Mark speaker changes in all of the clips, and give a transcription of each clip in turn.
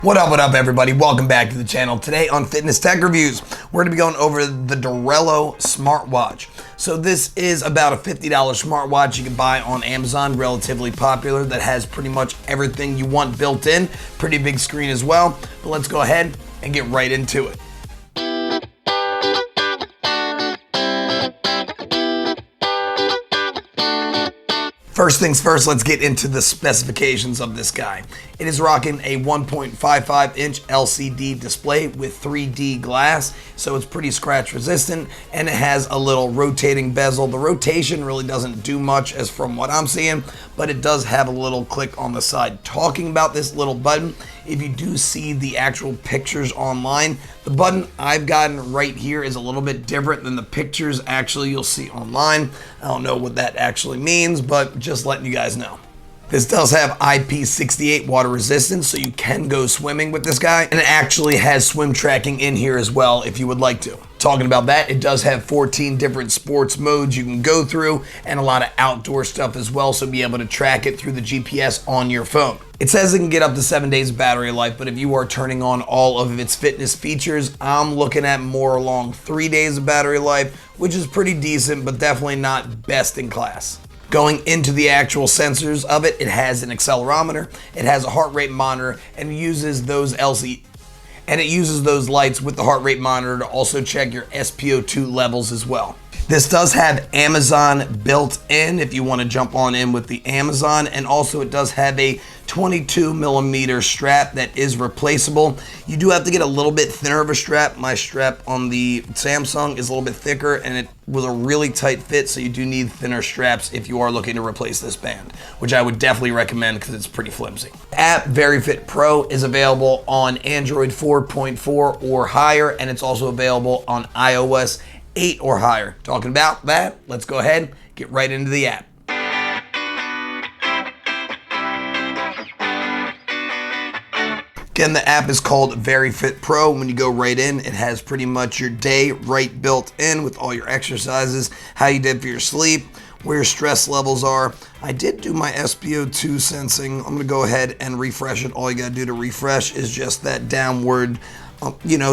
Speaker 1: What up, everybody? Welcome back to the channel. Today on Fitness Tech Reviews, we're going to be going over the Dirrelo Smart Watch. So this is about a $50 smartwatch you can buy on Amazon, relatively popular, that has pretty much everything you want built in. Pretty big screen as well. But let's go ahead and get right into it. First things first, let's get into the specifications of this guy. It is rocking a 1.55-inch LCD display with 3D glass, so it's pretty scratch resistant, and it has a little rotating bezel. The rotation really doesn't do much as from what I'm seeing, but it does have a little click on the side. Talking about this little button, if you do see the actual pictures online, the button I've gotten right here is a little bit different than the pictures actually you'll see online. I don't know what that actually means, but just letting you guys know. This does have IP68 water resistance, so you can go swimming with this guy, and it actually has swim tracking in here as well if you would like to. Talking about that, it does have 14 different sports modes you can go through and a lot of outdoor stuff as well, so be able to track it through the GPS on your phone. It says it can get up to 7 days of battery life, but if you are turning on all of its fitness features, I'm looking at more along 3 days of battery life, which is pretty decent, but definitely not best in class. Going into the actual sensors of it, it has an accelerometer, it has a heart rate monitor, and it uses those lights with the heart rate monitor to also check your SpO2 levels as well. This does have Amazon built in if you want to jump on in with the Amazon, and also it does have a 22mm strap that is replaceable. You do have to get a little bit thinner of a strap. My strap on the Samsung is a little bit thicker, and it was a really tight fit, so you do need thinner straps if you are looking to replace this band, which I would definitely recommend because it's pretty flimsy. App VeryFit Pro is available on Android 4.4 or higher, and it's also available on iOS 8 or higher. Talking about that, let's go ahead, get right into the app. Again, the app is called VeryFit Pro. When you go right in, it has pretty much your day right built in with all your exercises, how you did for your sleep, where your stress levels are. I did do my SpO2 sensing. I'm gonna go ahead and refresh it. All you gotta do to refresh is just that downward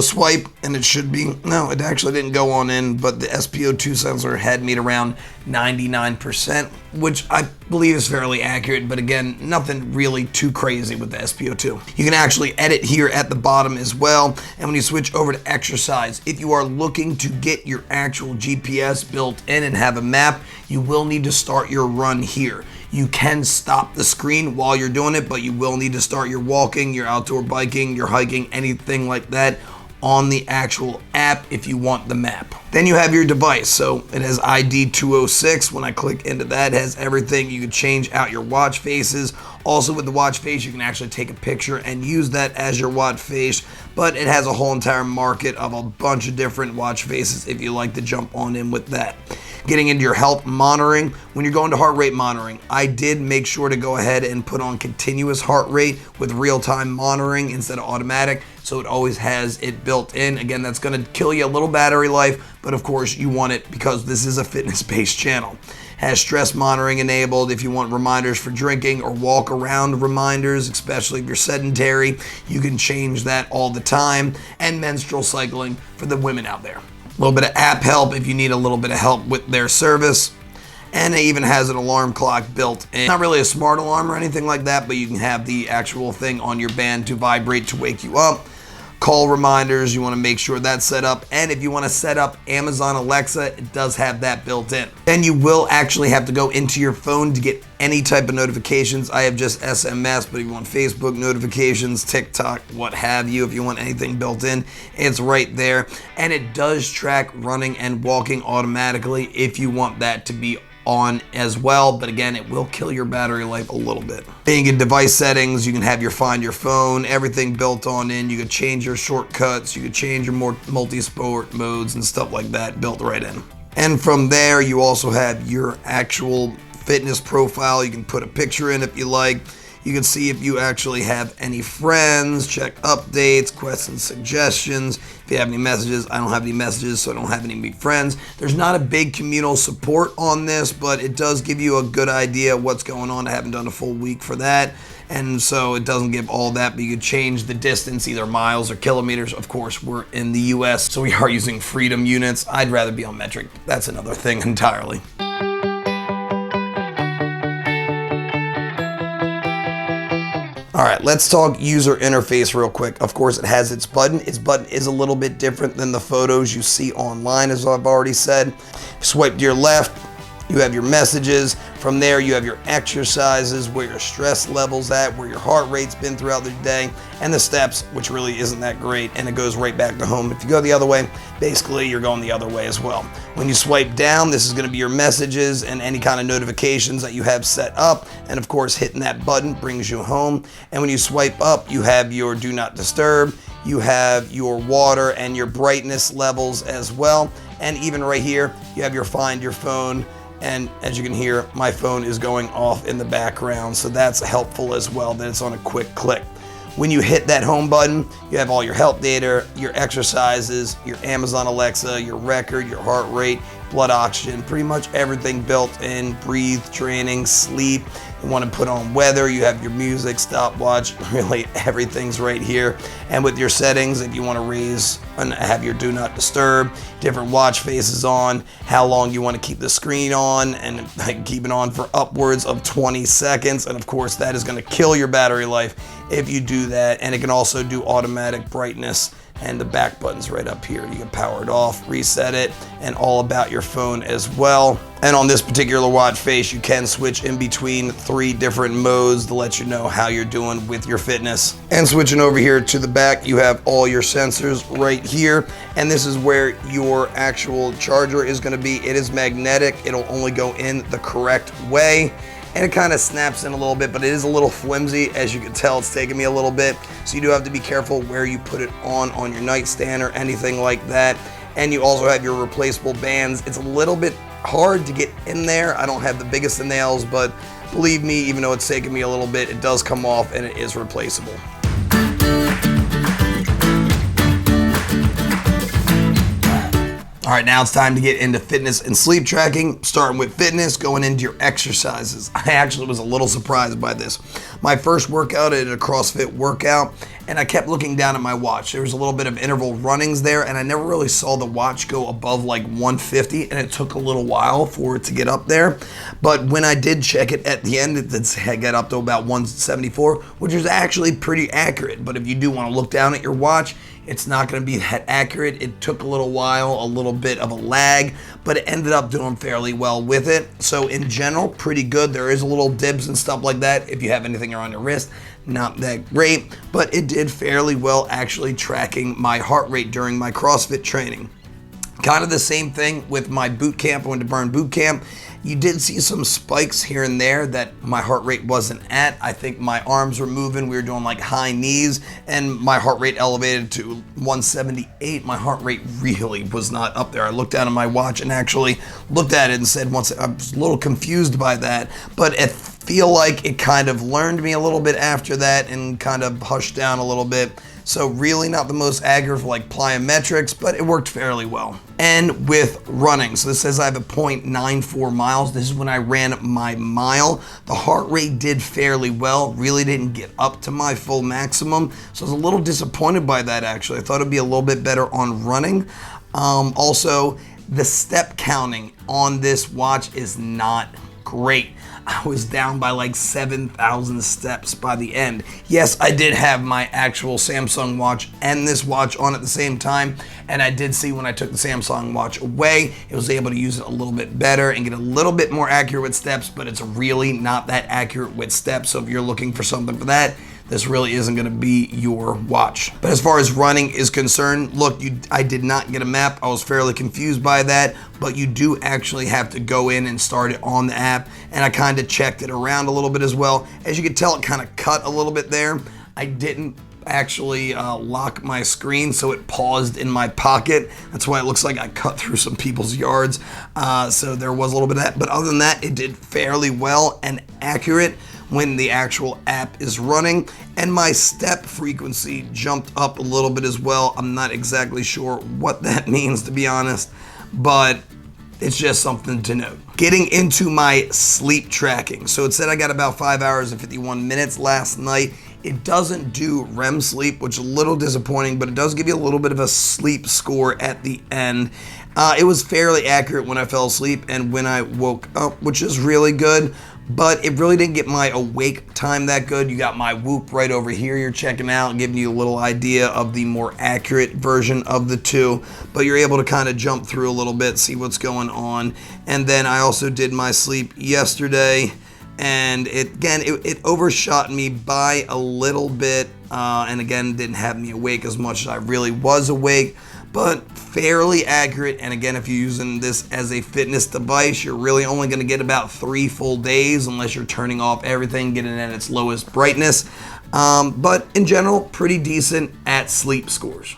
Speaker 1: swipe, and it should be, no, it actually didn't go on in, but the SpO2 sensor had me at around 99%, which I believe is fairly accurate, but again, nothing really too crazy with the SpO2. You can actually edit here at the bottom as well, and when you switch over to exercise, if you are looking to get your actual GPS built in and have a map, you will need to start your run here. You can stop the screen while you're doing it, but you will need to start your walking, your outdoor biking, your hiking, anything like that on the actual app if you want the map. Then you have your device. So it has ID 206. When I click into that, it has everything. You can change out your watch faces. Also with the watch face, you can actually take a picture and use that as your watch face, but it has a whole entire market of a bunch of different watch faces if you like to jump on in with that. Getting into your health monitoring, when you're going to heart rate monitoring, I did make sure to go ahead and put on continuous heart rate with real-time monitoring instead of automatic, so it always has it built in. Again, that's going to kill you a little battery life, but of course you want it because this is a fitness-based channel. Has stress monitoring enabled if you want reminders for drinking or walk around reminders, especially if you're sedentary. You can change that all the time. And menstrual cycling for the women out there. A little bit of app help if you need a little bit of help with their service. And it even has an alarm clock built in. Not really a smart alarm or anything like that, but you can have the actual thing on your band to vibrate to wake you up. Call reminders, you want to make sure that's set up. And if you want to set up Amazon Alexa, it does have that built in. Then you will actually have to go into your phone to get any type of notifications. I have just SMS, but if you want Facebook notifications, TikTok, what have you, if you want anything built in, it's right there. And it does track running and walking automatically if you want that to be on as well, but again, it will kill your battery life a little bit. Then you get device settings, you can have your find your phone, everything built on in. You can change your shortcuts, you can change your more multi-sport modes and stuff like that built right in. And from there, you also have your actual fitness profile. You can put a picture in if you like. You can see if you actually have any friends, check updates, questions, suggestions. If you have any messages, I don't have any messages, so I don't have any friends. There's not a big communal support on this, but it does give you a good idea of what's going on. I haven't done a full week for that. and so it doesn't give all that, but you could change the distance, either miles or kilometers. Of course, we're in the US, so we are using freedom units. I'd rather be on metric. That's another thing entirely. All right, let's talk user interface real quick. Of course, it has its button. Its button is a little bit different than the photos you see online, as I've already said. Swipe to your left, you have your messages. From there, you have your exercises, where your stress level's at, where your heart rate's been throughout the day, and the steps, which really isn't that great, and it goes right back to home. If you go the other way, basically you're going the other way as well. When you swipe down, this is going to be your messages and any kind of notifications that you have set up, and of course hitting that button brings you home. And when you swipe up, you have your do not disturb, you have your water and your brightness levels as well, and even right here you have your find your phone. And as you can hear, my phone is going off in the background, so that's helpful as well, that it's on a quick click. When you hit that home button, you have all your health data, your exercises, your Amazon Alexa, your record, your heart rate, blood oxygen, pretty much everything built in, breathe, training, sleep. You want to put on weather, you have your music, stopwatch, really everything's right here. And with your settings, if you want to raise and have your do not disturb, different watch faces on, how long you want to keep the screen on, and keep it on for upwards of 20 seconds. And of course, that is going to kill your battery life if you do that. And it can also do automatic brightness, and the back button's right up here. You can power it off, reset it, and all about your phone as well. And on this particular watch face, you can switch in between 3 different modes to let you know how you're doing with your fitness. And switching over here to the back, you have all your sensors right here. And this is where your actual charger is going to be. It is magnetic. It'll only go in the correct way. And it kind of snaps in a little bit, but it is a little flimsy. As you can tell, it's taking me a little bit. So you do have to be careful where you put it on your nightstand or anything like that. And you also have your replaceable bands. It's a little bit hard to get in there. I don't have the biggest of nails, but believe me, even though it's taken me a little bit, it does come off and it is replaceable. All right, now it's time to get into fitness and sleep tracking. Starting with fitness, going into your exercises. I actually was a little surprised by this. My first workout, I did a CrossFit workout, and I kept looking down at my watch. There was a little bit of interval runnings there, and I never really saw the watch go above like 150, and it took a little while for it to get up there. But when I did check it at the end, it did say I got up to about 174, which is actually pretty accurate. But if you do want to look down at your watch, it's not going to be that accurate. It took a little while, a little bit of a lag, but it ended up doing fairly well with it. So in general, pretty good. There is a little dibs and stuff like that. If you have anything around your wrist, not that great, but it did fairly well actually tracking my heart rate during my CrossFit training. Kind of the same thing with my boot camp. I went to Burn Boot Camp. You did see some spikes here and there that my heart rate wasn't at. I think my arms were moving. We were doing like high knees, and my heart rate elevated to 178. My heart rate really was not up there. I looked down at my watch and actually looked at it and said, once I was a little confused by that, but I feel like it kind of learned me a little bit after that and kind of hushed down a little bit. So really not the most accurate for like plyometrics, but it worked fairly well. And with running, so this says I have a 0.94 miles. This is when I ran my mile. The heart rate did fairly well, really didn't get up to my full maximum. So I was a little disappointed by that actually. I thought it'd be a little bit better on running. Also, the step counting on this watch is not great. I was down by like 7,000 steps by the end. Yes, I did have my actual Samsung watch and this watch on at the same time, and I did see when I took the Samsung watch away, it was able to use it a little bit better and get a little bit more accurate with steps, but it's really not that accurate with steps. So if you're looking for something for that, this really isn't going to be your watch. But as far as running is concerned, look, I did not get a map. I was fairly confused by that, but you do actually have to go in and start it on the app, and I kind of checked it around a little bit as well. As you can tell, it kind of cut a little bit there. I didn't actually lock my screen, so it paused in my pocket. That's why it looks like I cut through some people's yards. So there was a little bit of that, but other than that, it did fairly well and accurate when the actual app is running. And my step frequency jumped up a little bit as well. I'm not exactly sure what that means, to be honest, but It's just something to note. Getting into my sleep tracking. So it said I got about 5 hours and 51 minutes last night. It doesn't do REM sleep, which is a little disappointing, but it does give you a little bit of a sleep score at the end. It was fairly accurate when I fell asleep and when I woke up, which is really good, but it really didn't get my awake time that good. You got my Whoop right over here you're checking out, giving you a little idea of the more accurate version of the two, but you're able to kind of jump through a little bit, see what's going on. And then I also did my sleep yesterday, and it overshot me by a little bit, and again, didn't have me awake as much as I really was awake, but fairly accurate. And again, if you're using this as a fitness device, you're really only going to get about 3 full days unless you're turning off everything, getting it at its lowest brightness. But in general, pretty decent at sleep scores.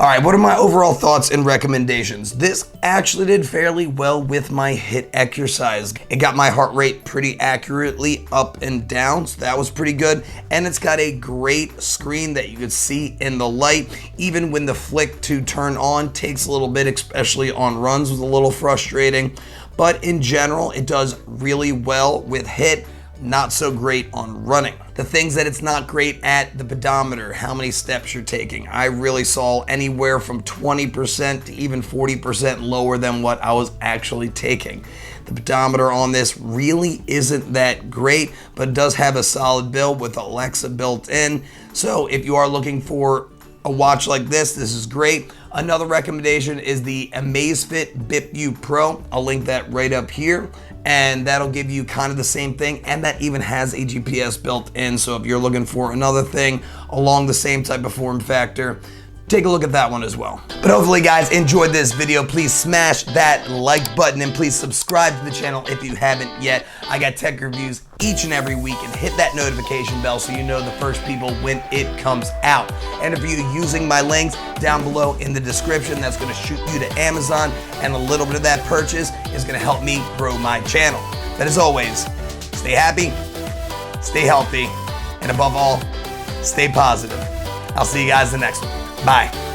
Speaker 1: All right, what are my overall thoughts and recommendations? This actually did fairly well with my HIIT exercise. It got my heart rate pretty accurately up and down, so that was pretty good. And it's got a great screen that you could see in the light. Even when the flick to turn on takes a little bit, especially on runs, was a little frustrating. But in general, it does really well with HIIT. Not so great on running. The things that it's not great at, the pedometer, how many steps you're taking. I really saw anywhere from 20% to even 40% lower than what I was actually taking. The pedometer on this really isn't that great, but it does have a solid build with Alexa built in. So if you are looking for a watch like this is great. Another recommendation is the Amazfit BipU Pro. I'll link that right up here, and that'll give you kind of the same thing, and that even has a GPS built in. So if you're looking for another thing along the same type of form factor, take a look at that one as well. But hopefully guys enjoyed this video. Please smash that like button and please subscribe to the channel if you haven't yet. I got tech reviews each and every week, and hit that notification bell so you know the first people when it comes out. And if you're using my links down below in the description, that's gonna shoot you to Amazon, and a little bit of that purchase is gonna help me grow my channel. But as always, stay happy, stay healthy, and above all, stay positive. I'll see you guys in the next one. Bye.